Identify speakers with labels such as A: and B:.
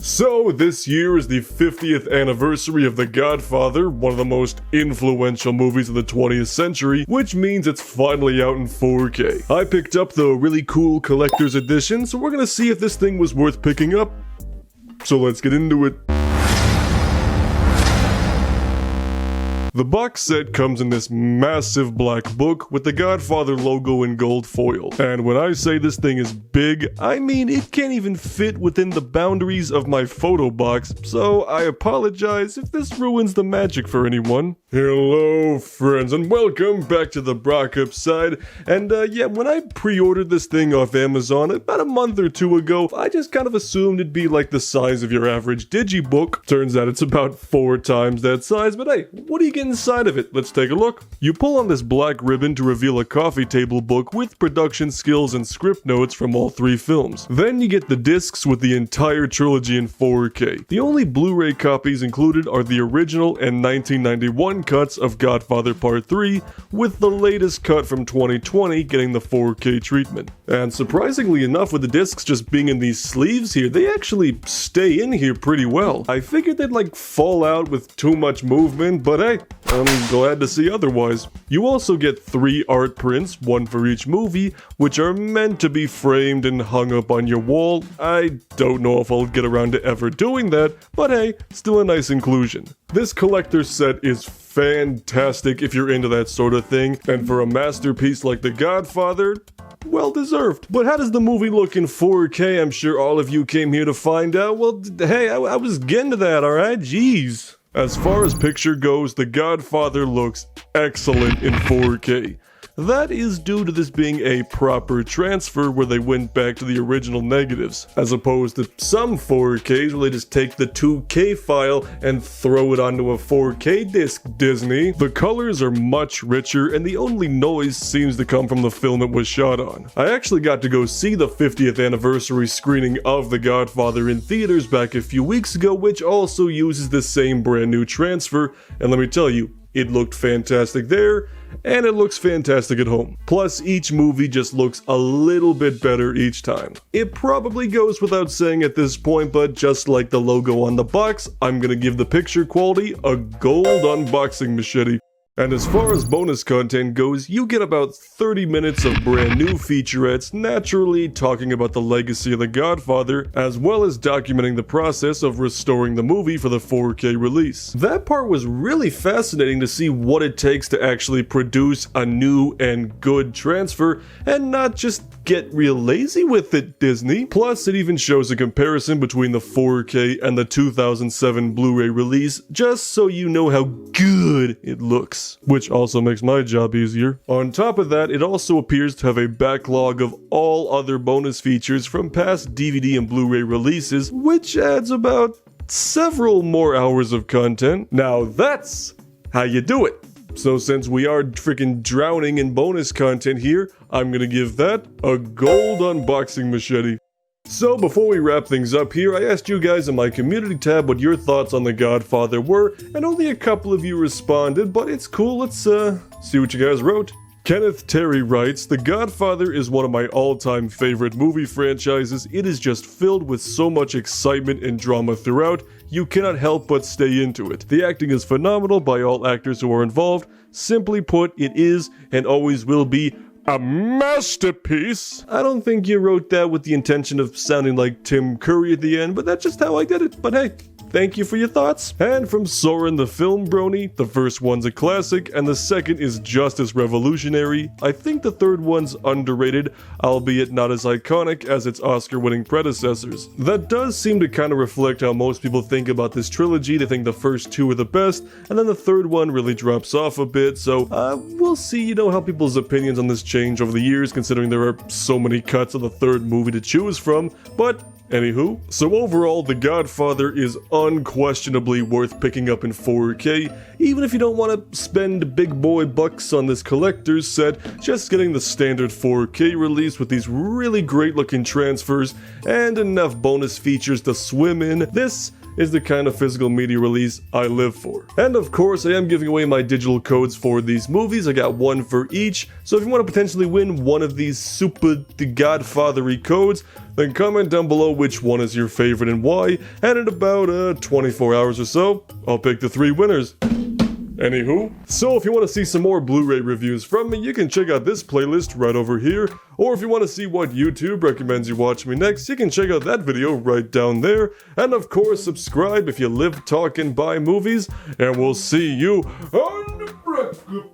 A: So, this year is the 50th anniversary of The Godfather, one of the most influential movies of the 20th century, which means it's finally out in 4K. I picked up the really cool collector's edition, so we're gonna see if this thing was worth picking up. So let's get into it. The box set comes in this massive black book with the Godfather logo in gold foil. And when I say this thing is big, I mean it can't even fit within the boundaries of my photo box, so I apologize if this ruins the magic for anyone. Hello friends, and welcome back to the Brockopp side. And yeah, when I pre-ordered this thing off Amazon about a month or two ago, I just kind of assumed it'd be like the size of your average digibook. Turns out it's about 4 times that size, but hey, what do you get inside of it? Let's take a look. You pull on this black ribbon to reveal a coffee table book with production skills and script notes from all 3 films. Then you get the discs with the entire trilogy in 4K. The only Blu-ray copies included are the original and 1991 cuts of Godfather Part 3, with the latest cut from 2020 getting the 4K treatment. And surprisingly enough, with the discs just being in these sleeves here, they actually stay in here pretty well. I figured they'd like fall out with too much movement, but hey, I'm glad to see otherwise. You also get 3 art prints, one for each movie, which are meant to be framed and hung up on your wall. I don't know if I'll get around to ever doing that, but hey, still a nice inclusion. This collector's set is fantastic if you're into that sort of thing, and for a masterpiece like The Godfather, well deserved. But how does the movie look in 4K? I'm sure all of you came here to find out. Well, hey, I was getting to that, alright? Jeez. As far as picture goes, The Godfather looks excellent in 4K. That is due to this being a proper transfer where they went back to the original negatives, as opposed to some 4Ks where they just take the 2K file and throw it onto a 4K disc, Disney. The colors are much richer and the only noise seems to come from the film it was shot on. I actually got to go see the 50th anniversary screening of The Godfather in theaters back a few weeks ago, which also uses the same brand new transfer, and let me tell you, it looked fantastic there, and it looks fantastic at home. Plus, each movie just looks a little bit better each time. It probably goes without saying at this point, but just like the logo on the box, I'm gonna give the picture quality a gold unboxing machete. And as far as bonus content goes, you get about 30 minutes of brand new featurettes, naturally talking about the legacy of The Godfather, as well as documenting the process of restoring the movie for the 4K release. That part was really fascinating to see what it takes to actually produce a new and good transfer, and not just get real lazy with it, Disney. Plus, it even shows a comparison between the 4K and the 2007 Blu-ray release, just so you know how good it looks. Which also makes my job easier. On top of that, it also appears to have a backlog of all other bonus features from past DVD and Blu-ray releases, which adds about several more hours of content. Now that's how you do it. So since we are freaking drowning in bonus content here, I'm gonna give that a gold unboxing machete. So before we wrap things up here, I asked you guys in my community tab what your thoughts on The Godfather were, and only a couple of you responded, but it's cool, let's see what you guys wrote. Kenneth Terry writes, The Godfather is one of my all-time favorite movie franchises. It is just filled with so much excitement and drama throughout, you cannot help but stay into it. The acting is phenomenal by all actors who are involved. Simply put, it is and always will be a masterpiece. I don't think you wrote that with the intention of sounding like Tim Curry at the end, but that's just how I did it. But hey, thank you for your thoughts. And from Soren the Film Brony, the first one's a classic, and the second is just as revolutionary. I think the third one's underrated, albeit not as iconic as its Oscar-winning predecessors. That does seem to kind of reflect how most people think about this trilogy. They think the first 2 are the best, and then the third one really drops off a bit, so we'll see, how people's opinions on this change over the years, considering there are so many cuts of the third movie to choose from, but anywho, so overall, The Godfather is unquestionably worth picking up in 4K, even if you don't want to spend big boy bucks on this collector's set. Just getting the standard 4K release with these really great looking transfers and enough bonus features to swim in, this is the kind of physical media release I live for. And of course, I am giving away my digital codes for these movies. I got one for each, so if you want to potentially win one of these super Godfather-y codes, then comment down below which one is your favorite and why, and in about 24 hours or so, I'll pick the 3 winners. Anywho, so if you want to see some more Blu-ray reviews from me, you can check out this playlist right over here, or if you want to see what YouTube recommends you watch me next, you can check out that video right down there, and of course subscribe if you live, talk, and buy movies, and we'll see you on the Brockopp.